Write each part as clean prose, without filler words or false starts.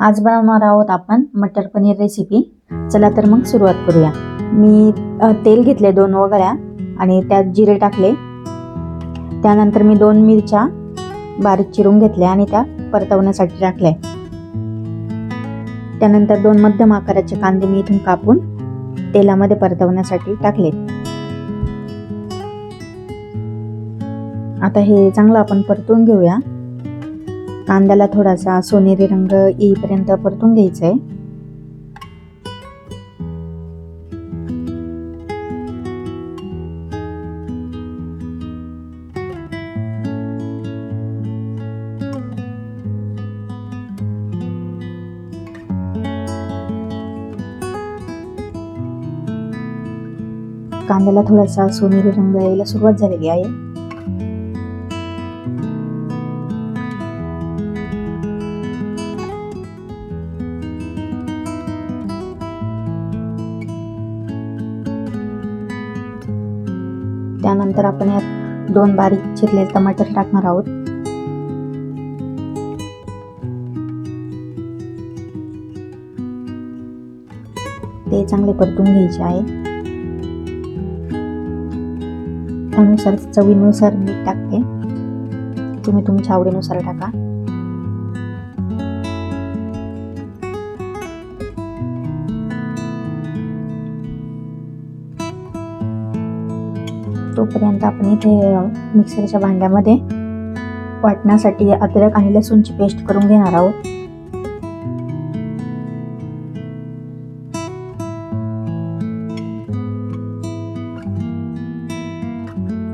आज बनवणार आहोत आपण मटर पनीर रेसिपी। चला तर मग सुरुवात करूया। मी तेल घेतले 2 वगळ्या आणि त्यात जिरे टाकले। त्यानंतर मी 2 मिरच्या बारीक चिरून घेतल्या आणि त्या परतवण्यासाठी टाकल्या। त्यानंतर 2 मध्यम आकाराचे कांदे मी इथून कापून तेलामध्ये परतवण्यासाठी टाकले। आता हे चांगलं आपण परतून घेऊया। कांद्याला थोडासा सोनेरी रंग येईपर्यंत परतून घ्यायचा आहे। कांद्याला थोडासा सोनेरी रंग यायला सुरुवात झालेली आहे। त्यानंतर आपण यात 2 बारीक चिरलेले टमाटर टाकणार आहोत। ते चांगले परतून घ्यायचे आहे। त्यानुसार चवीनुसार मीठ टाकते, तुम्ही तुमच्या आवडीनुसार टाका। तोपर्यंत आपण इथे मिक्सरच्या भांड्यामध्ये वाटण्यासाठी अद्रक आणि लसूणची पेस्ट करून घेणार आहोत।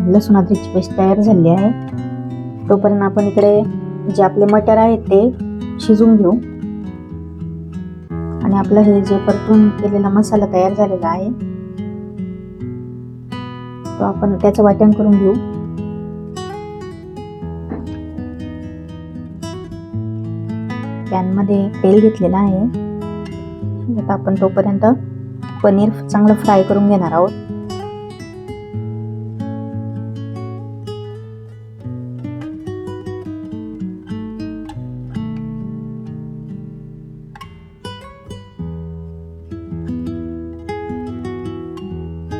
लसूण अद्रकची पेस्ट तयार झाली आहे। तोपर्यंत आपण इकडे जे आपले मटर आहेत ते शिजवून घेऊ आणि आपलं हे जे परतून केलेला मसाला तयार झालेला आहे तो आपण त्याचं वाटण करून घेऊ। पॅन मध्ये तेल घेतलेलं आहे। आता आपण तोपर्यंत पनीर चांगलं फ्राय करून घेणार आहोत।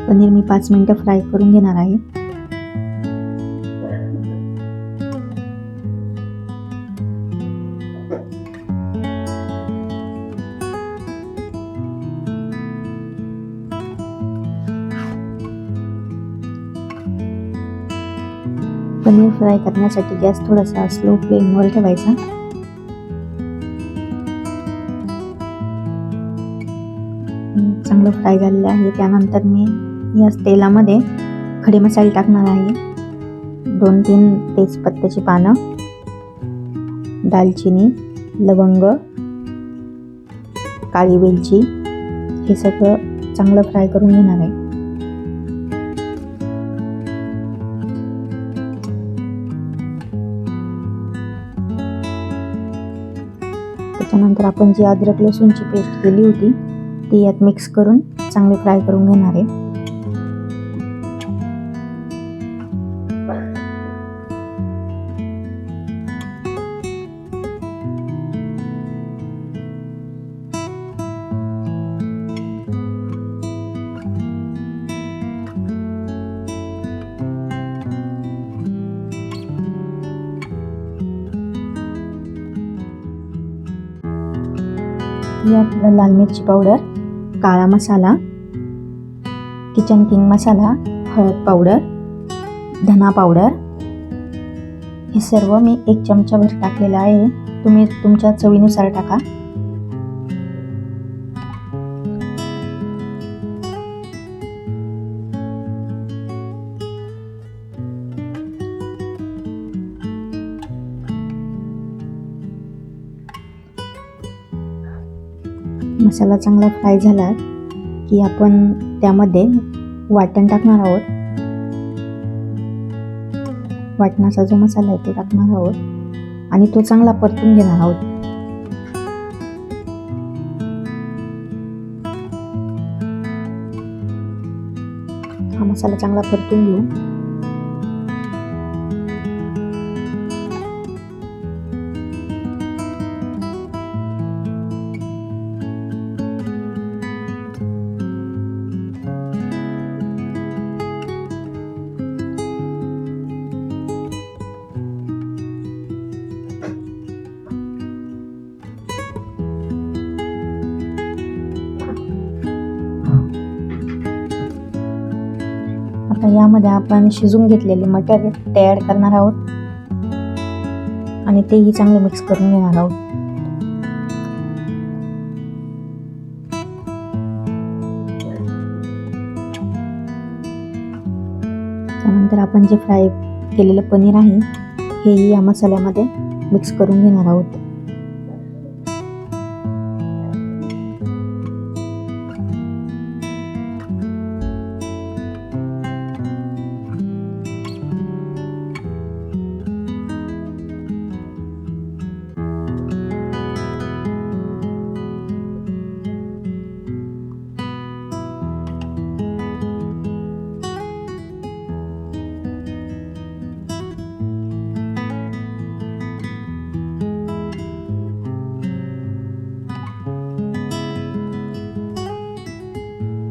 पनीर मी 5 मिनिटं फ्राय करून घेणार आहे। पनीर फ्राय करण्यासाठी गॅस थोडासा स्लो फ्लेमवर ठेवायचा। चांगलं फ्राय झालेलं आहे। त्यानंतर मी या तेलामध्ये खडे मसाले टाकणार आहे। 2-3 तेजपत्त्याची पानं, दालचिनी, लवंग, काळी वेलची हे सगळं चांगलं फ्राय करून घेणार आहे। त्याच्यानंतर आपण जी अद्रक लसूणची पेस्ट केली होती ती यात मिक्स करून चांगले फ्राय करून घेणार आहे। यात लाल मिरची पावडर, काळा मसाला, किचन किंग मसाला, हळद पावडर, धना पावडर हे सर्व मी 1 चमचाभर टाकलेलं आहे। तुम्ही तुमच्या चवीनुसार टाका। मसाला चांगला फ्राय झाला की आपण त्यामध्ये वाटण टाकणार आहोत। वाटणाचा जो मसाला आहे तो टाकणार आहोत आणि तो चांगला परतून घेणार आहोत। हा मसाला चांगला परतून घेऊ। आता यामध्ये आपण शिजून घेतलेले मटर ते ॲड करणार आहोत आणि तेही चांगले मिक्स करून घेणार आहोत. त्यानंतर आपण जे फ्राय केलेलं पनीर आहे हेही या मसाल्यामध्ये मिक्स करून घेणार आहोत.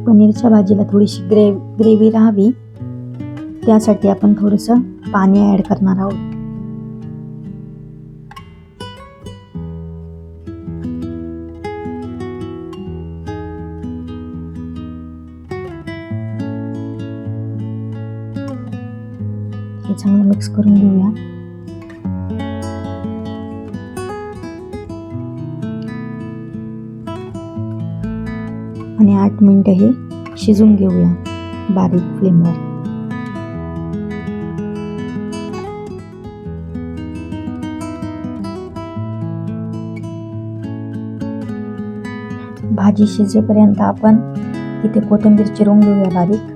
पनीरच्या भाजीला थोडीशी ग्रेव्ही राहावी त्यासाठी आपण थोडंसं पाणी ॲड करणार आहोत. हे चांगलं मिक्स करून घेऊया. आणि 8 मिनिटं हे शिजून घेऊया बारीक फ्लेमवर. भाजी शिजेपर्यंत आपण इथे कोथिंबीर चिरून घेऊया बारीक.